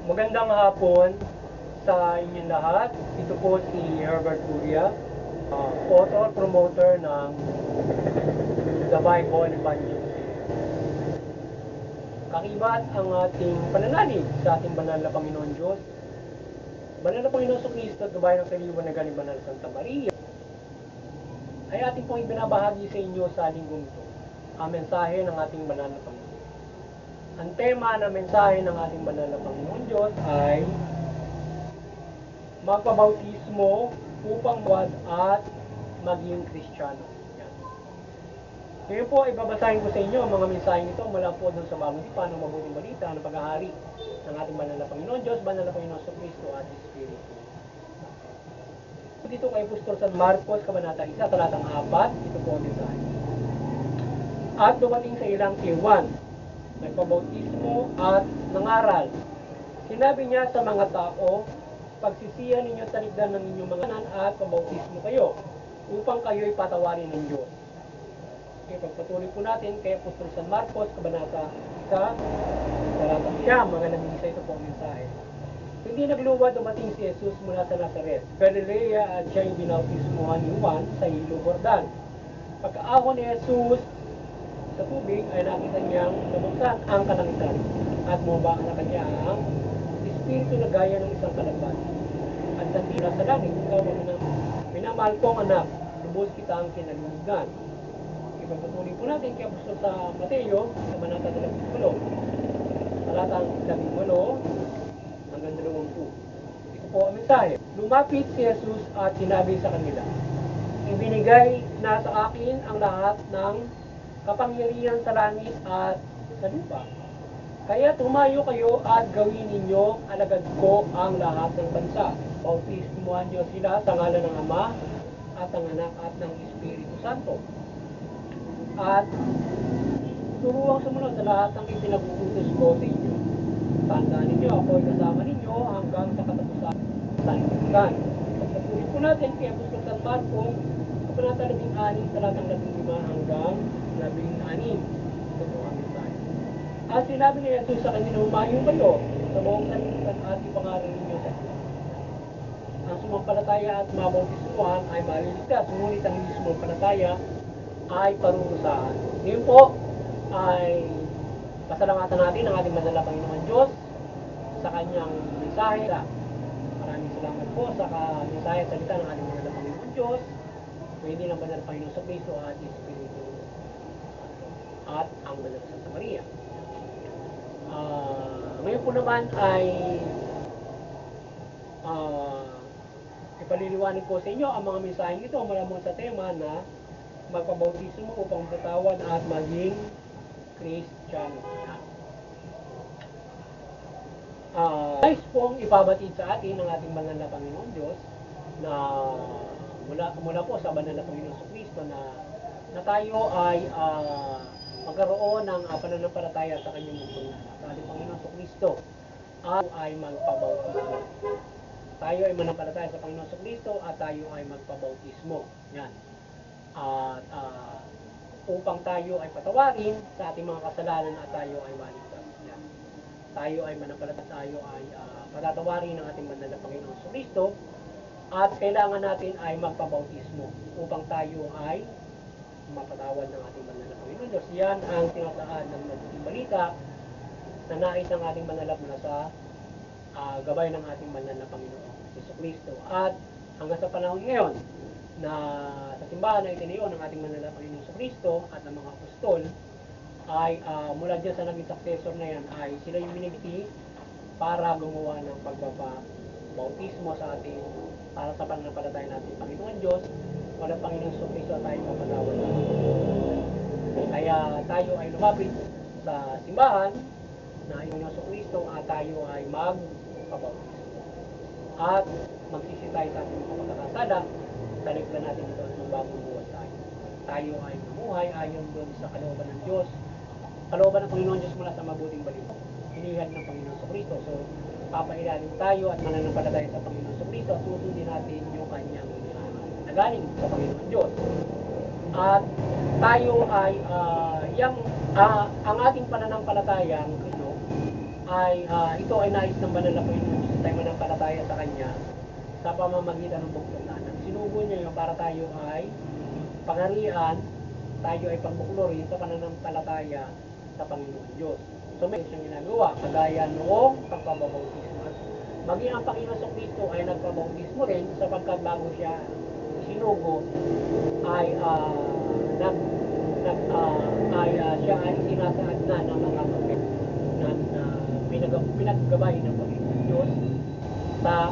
Magandang hapon sa inyong lahat. Ito po si Herbert Uria, author, promoter ng The Bible Evangelism. Kakibat ang ating pananalig sa ating banal na Panginoon Diyos, banal na Panginoon Kristo at gabayan ng kaliwanagan ni Banal Santa Maria, ay ating pong ibinabahagi sa inyo sa linggong ito, ang mensahe ng ating banal na Panginoon. Ang tema ng mensahe ng ating banal na Panginoon Diyos ay magpabautismo upang buwad at maging Kristiyano. Yan. Ngayon po, ibabasahin ko sa inyo ang mga mensaheng ito mula po doon sa Bagong Tipan ng Mabuting Balita ng paghahari ng ating banal na Panginoon Diyos, banal na Panginoon Kristo at Espiritu. Dito kay Apostol San Marcos, Kabanata 1, talatang 4, ito po ang mensahe. At dumating sa ilang tiwan, nagpabautismo at nangaral. Sinabi niya sa mga tao, pagsisihan ninyo talikdan ng inyong mga kanan at pabautismo kayo, upang kayo'y patawarin ng Diyos. Okay, pagpatuloy po natin kay Apostol San Marcos, Kabanata 1, talatang 9, mga nabibisa ito po ang mensahe. Hindi nagluwad dumating si Jesus mula sa Nazaret, Galilea, at siya'y binautismuhan ni Juan sa Ilog Jordan. Pagkaahon ni Jesus sa tubig ay nakita niyang nabuksan ang kalangitan at bumaba na kanya ang espiritu na gaya ng isang kalabas. At nandila sa langit, ikaw ang minamahal kong anak, lubos kita ang kinalulugan. Ipagpatuloy po natin kay Apostol sa Mateo, sa Kabanata 18, talatang 18 hanggang 20. Ito po ang mensahe. Lumapit si Jesus at sinabi sa kanila, ibinigay na sa akin ang lahat ng kapangyarihan sa langit at sa lupa. Kaya tumayo kayo at gawin ninyo alagad ko ang lahat ng bansa. Bautismuhan niyo sila sa ngalan ng Ama at ng Anak at ng Espiritu Santo. At turuang sumunod sa lahat ng ipinag-uutos ko sa inyo. Tandaan ninyo, ako'y kasama ninyo hanggang sa katapusan ng sanlibutan. Pagpatuloy po natin kay Apostol San Marcos, Kabanata 16, talatang 15 hanggang 16. Ito po ang mensahe. At sinabi ni Jesus sa kanila, humayo kayo sa buong sanlibutan at ipangaral ninyo sa ang sumampalataya at mabautismuhan ay maliligtas, ngunit ang hindi sumampalataya ay parurusahan. Ngayon po ay pasalamatan natin ang ating banal na Panginoon Diyos sa kanyang mensahe. Maraming salamat po sa mensahe at salita ng ating banal na Panginoon Diyos. Pwede ng banal na Panginoon sa Kristo at Espiritu at ang banal na Santa Maria. Ngayon po naman ay ipaliliwanag ko sa inyo ang mga mensaheng ito mula sa tema na magpabautismo upang tatawad at maging Kristiyano. Guys pong ipabatid sa atin ng ating banal na Panginoon Diyos na mula po sa banal na Panginoon Kristo na tayo ay magkaroon ng pananampalataya sa kanyang mungtong sa ating Panginoon Kristo at ay magpabautismo. Tayo ay manampalataya sa Panginoon Kristo at tayo ay magpabautismo. Yan. At upang tayo ay patawarin sa ating mga kasalanan at tayo ay maligtas. Yan. Tayo ay manampalataya, tayo ay patatawarin ng ating banal na Panginoon Kristo at kailangan natin ay magpabautismo upang tayo ay mapatawad ng ating banal na Panginoon Diyos. Yan ang tinataan ng Mabuting Balita na nais ng ating banal na sa gabay ng ating banal na Panginoon Kristo. At hanggang sa panahon ngayon na sa simbahan na itinayo ng ating banal na Panginoon Kristo at ng mga apostol ay mula dyan sa naging successor na yan ay sila yung binigti para gumawa ng pagbabautismo sa ating para sa pananampalataya natin Panginoon Diyos wala Panginoon Kristo tayo mapatawad na. Kaya tayo ay lumapit sa simbahan na Panginoon Kristo at tayo ay magpabautismo at magsisi tayo sa ating mga pagkakasala talikdan natin ito at magbagong buhay tayo. Tayo ay mamuhay ayon doon sa kalooban ng Diyos, kalooban ng Panginoon Diyos mula sa mabuting balita. Inihad ng Panginoon Kristo. So, papailalim tayo at mananampalataya sa Panginoon Kristo at susundin natin yung kanyang nagaling sa Panginoon Diyos. At tayo ay ang ating pananampalataya ang Kristo ito ay nais ng banal na Panginoon Diyos tayo manampalataya sa Kanya sa pamamagitan ng bugtong-anan. Sinugo niya yun para tayo ay pangarian, tayo ay pagbuklorin sa pananampalataya sa Panginoon Diyos. So may siyang ginagawa, kagaya noong pagpabautismo. Maging ang Panginoon Kristo ay nagpabautismo rin sapagkat bago siya sinugo ay siya ay sinasaad na ng mga propet na pinaggabay ng Panginoon Diyos sa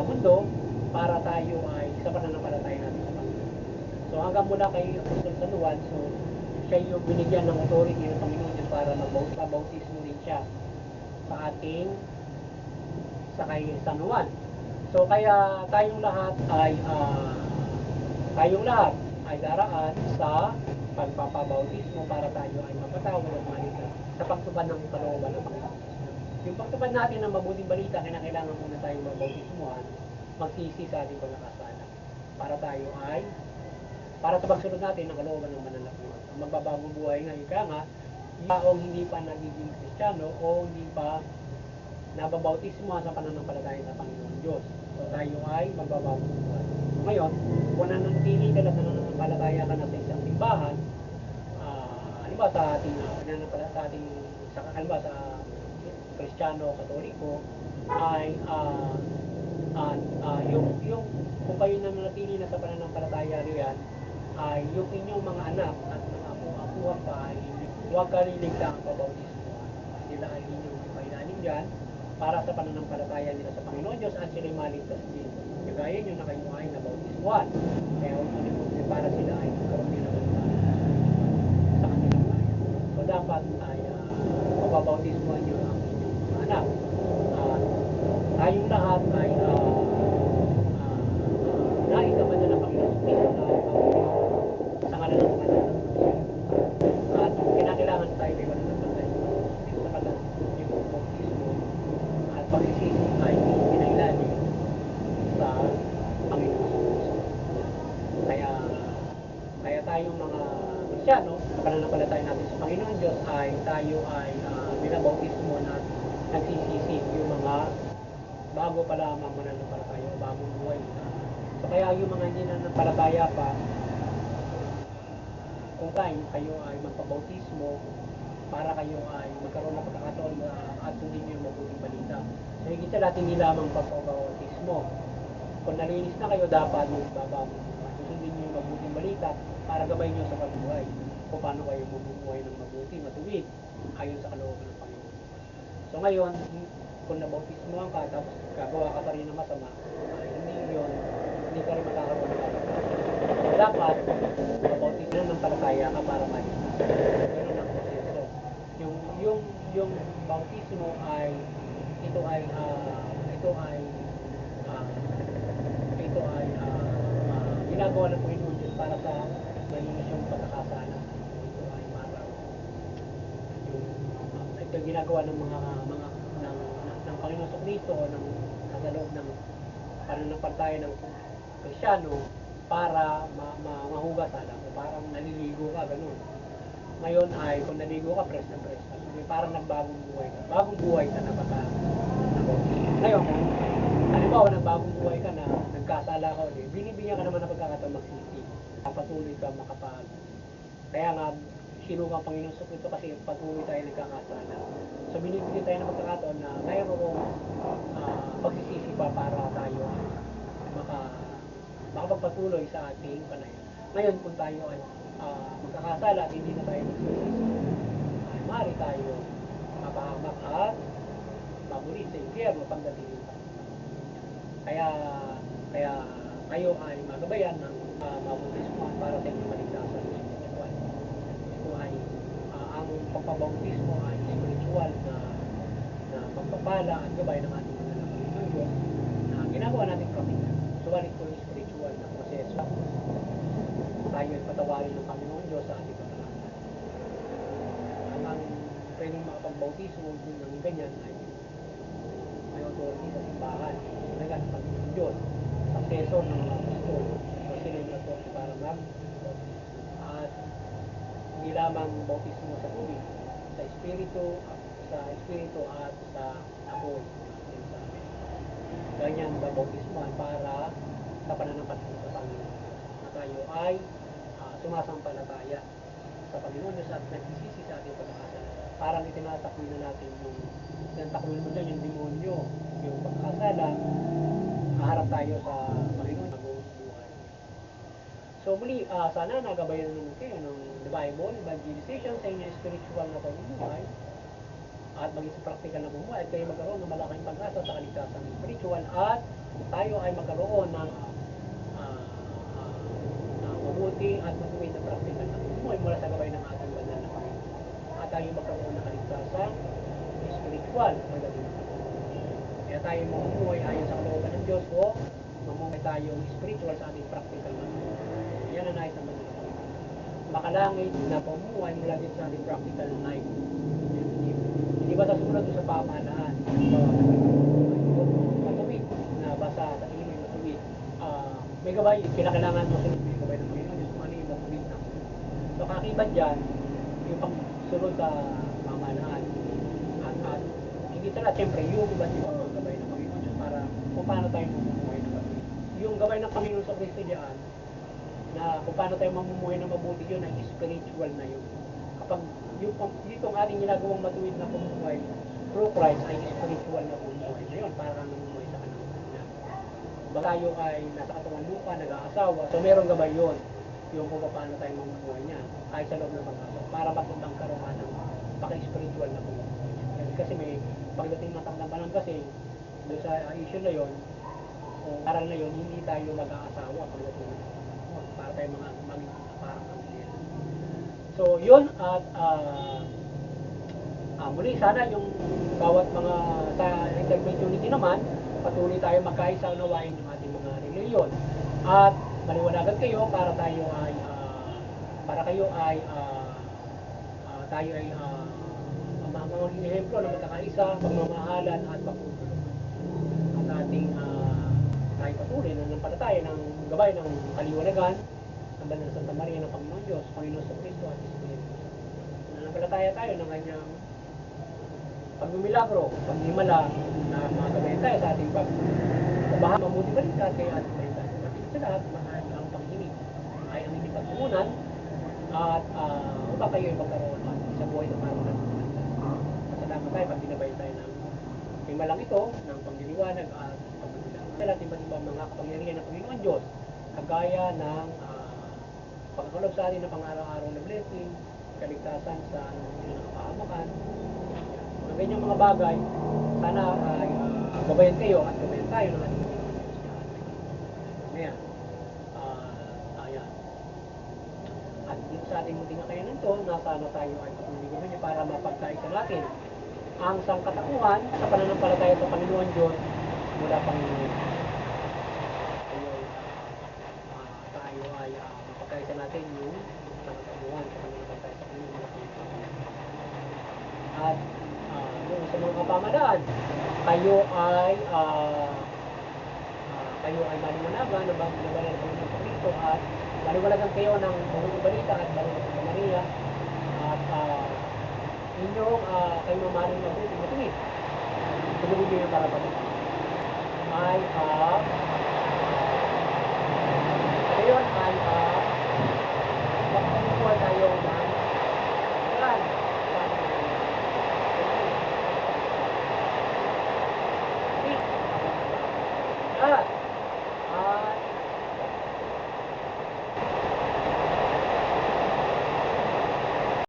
mundo para tayo ay sa pananampalataya natin sa Panginoon. So hanggang mula kay Apostol San Juan, so siya yung binigyan ng authority ng Panginoon Diyos para magbautismo rin siya sa kay San Juan. So kaya tayong lahat ay daraan sa pagpapabautismo para tayo ay mapatawad at maligtas sa pagtupad ng kalooban ng Panginoon. Yung pagtupad natin ng mabuting balita, kailangan muna tayong mabautismuhan, magsisi sa ating pagkakasala para sa pagsunod natin ng kalooban ng banal na Panginoon. Ang magbabagong buhay nga, nga, taong hindi pa nagiging Kristiyano o hindi pa nababautismuhan sa pananampalataya sa Panginoon Diyos. So tayo ay magbabagong buhay. Ngayon, kung nananatili ka na nananampalataya ka na sa isang simbahan, halimbawa sa Kristiyano, Katoliko, ay yung kung kayo nananatili na sa pananampalataya riyan, ay yung inyong mga anak at mga apo-apuhan pa ay huwag kaliligtaan ang pabautismo. Sila ay inyong kailanin dyan para sa pananampalataya nila sa Panginoon Diyos at sila maligtas din. Kagaya nyo na kayo ay nabautismuhan. Kaya huwag kalimutan para sila ay magkaroon din ng sa kanilang bayan. So dapat ay mababautismuhan nyo ang inyong mga anak. Tayong lahat ay naikaman na ng Panginoon sa ngalan ng mga anak. At kinakailangan tayo ay mananampalataya sa kalan yung bautismo at pagsisisi ay kinailalim sa Panginoon. Kaya tayong mga Kristiyano, sa pananampalataya natin sa Panginoon Diyos ay tayo ay binabautismo na nagsisisi yung mga bago pa lamang mananampalataya o bagong buhay na. So kaya yung mga hindi nananampalataya pa, kung kayo ay magpabautismo para kayo ay magkaroon ng pagkakataon at sundin nyo yung mabuting balita. So higit sa lahat hindi lamang pagpabautismo. Kung nalinis na kayo, dapat magbabago. Sundin nyo yung mabuting balita para gabay nyo sa pagbuhay. Kung paano kayo mabubuhay ng mabuti, matuwid, ayon sa kalooban ng Panginoon. So ngayon, kung nabautismohan ka, tapos gagawa ka pa rin ng masama, hindi ka rin makakaroon ng kaligtasan. So dapat, mabautismo ng palataya ka para maligtas. Ganun ang proseso. Yung bautismo ay ginagawa ng Panginoon Diyos para sa malinis yung pagkakasala. Ito ay marang ito ginagawa ng ng Panginoon sa Kristo o sa loob ng pananampalataya ng Kristiyano para mahugasan o parang naliligo ka, ganun. Ngayon ay kung naligo ka, press na press ka. Parang nagbagong buhay ka. Bagong buhay ka na baka ngayon, kung halimbawa nagbagong buhay ka na nagkasala ka ulit, binibigyan ka naman ng pagkakataon magsisi. Patuloy ka makapag. Kaya nga, sinuga ang Panginoon sa Kristo kasi patuloy tayo nagkakasala. So binibigyan tayo ng pagkakataon na mayroong pagsisisi pa para tayo makapagpatuloy sa ating panay. Ngayon, kung tayo ay magkakasala at hindi na tayo magsisisi, ay maaari tayo mapahamak at mabulit sa impyerno pagdating ng kaya kayo ay magabayan ng bautismuhan para sa inyong kaligtasan spiritual. Ito ay ang pagpabautismo ay spiritual na pagpapala at gabay ng ating mga Panginoon Diyos na ginagawa natin praktikal. Suwalit ko yung spiritual na proseso. Tayo ay patawarin ng Panginoon Diyos sa ating pagkakasala. Ang pwedeng makapagbautismo ng ganyan ay may authority sa simbahan. Talaga ng Panginoon Diyos. Successor ng mga apostol. So sila yung authority para at hindi lamang bautismo sa tubig, sa espiritu, sa Espiritu at sa apoy. Ganyan babautismuhan para sa pananampalataya sa Panginoon. Na tayo ay sumasampalataya sa Panginoon Diyos at nagsisisi sa ating pagkakasala. Parang itinatakbo na natin yung takwil mo dyan, yung demonyo, yung pagkakasala, haharap tayo sa Panginoon na buong buhay. So muli, sana nagabayan naman kayo ng the Bible, evangelization sa inyong spiritual na pamumuhay at maging sa practical na pamumuhay at kayo magkaroon ng malaking pag-asa sa kaligtasan spiritual at tayo ay magkaroon ng mabuti at matuwid na practical na pamumuhay mula sa gabay ng ating banal na Panginoon. At tayo magkaroon ng kaligtasan spiritual pagdating ng kaya tayo mamumuhay ayon sa kalooban ng Diyos o mamumuhay tayong spiritual sa ating practical na pamumuhay. Yan ang nais ng banal na Panginoon. Makalangit na pamumuhay mula din sa ating practical life. Hindi ba sa sumunod sa pamahalaan? Matuwid na basa sa ilimi matuwid. May gabay, kinakailangan mo sunod may gabay ng Panginoon Diyos kung ano yung matuwid na. So kakibat dyan, yung pagsunod sa pamahalaan. At hindi talaga, siyempre, yung iba't ibang mga gabay ng Panginoon Diyos para kung paano tayo mamumuhay na mabuti. Yung gabay ng Panginoon sa Kristo diyan, na kung paano tayo mamumuhay na mabuti, yun ay spiritual na yun. Kapag yung ating ginagawang matuwid na pamumuhay through Christ ay spiritual na pamumuhay na yun, para kang namumuhay sa kanang niya. Baga tayo ay nasa katawan lupa, nag-aasawa, so merong gabay yun, yung kung paano tayo mamumuhay niya, kahit sa loob ng pag-aasawa, para matundang karoon ng paka-spiritual na pamumuhay. Kasi may pagdating ng tanggapan kasi doon sa issue na yun, o aral na yun, hindi tayo mag-aasawa pagdating ng para tayo maging parang kanila. So yun at muli sana yung bawat mga sa interfaith unity naman patuloy tayo magkaisa unawain yung ating mga reliyon at maliwanagan kayo para tayo ay tayo ay maging ehemplo na magkakaisa, pagmamahalan at pagtutulungan at ating tayo patuloy na nampalataya ng gabay ng kaliwanagan ng Banal na Santa Maria ng Panginoon Diyos, Panginoon sa Kristo at Espiritu. Nanampalataya tayo ng kanyang pagmimilagro, pagmimala na magabay tayo sa ating pagbabaha, mabuti balita at kaya ating balita. Matigit sa lahat, mahal ang panghinig ay ang inyong pagsuunan at upang kayo ay magkaroon at sa buhay na parang pasalamat tayo pag binabay tayo ng himalang ito ng pagdiliwanag at pagbibilang. Kaya natin iba-ibang mga kapangyarihan ng Panginoon Diyos kagaya ng pagkakalob sa atin ng pang-araw-araw na blessing, kaligtasan sa kapahamakan, mga ganyang mga bagay, sana ay gabayan kayo at gabayan tayo ng ating Panginoon Diyos. Ayan. Ayan. At dito sa ating munting kakayanan to, nasana tayo ay patuloy gabayan para mapagkaisa natin ang sangkatauhan sa pananampalataya sa Panginoon Diyos mula Panginoon. Tayo ay mapagkaisa natin yung sangkatauhan sa pananampalataya sa Panginoon mula Panginoon. At yung sa mga kapamalaan, kayo ay maliwanagan na banal ng Panginoon sa Kristo at maliwanagan kayo ng buong balita at banal ng Santa Maria at inyong kayo mamahaling mabuti matuwid. Tumulong niyo yung karapatan. Ay, ngayon ay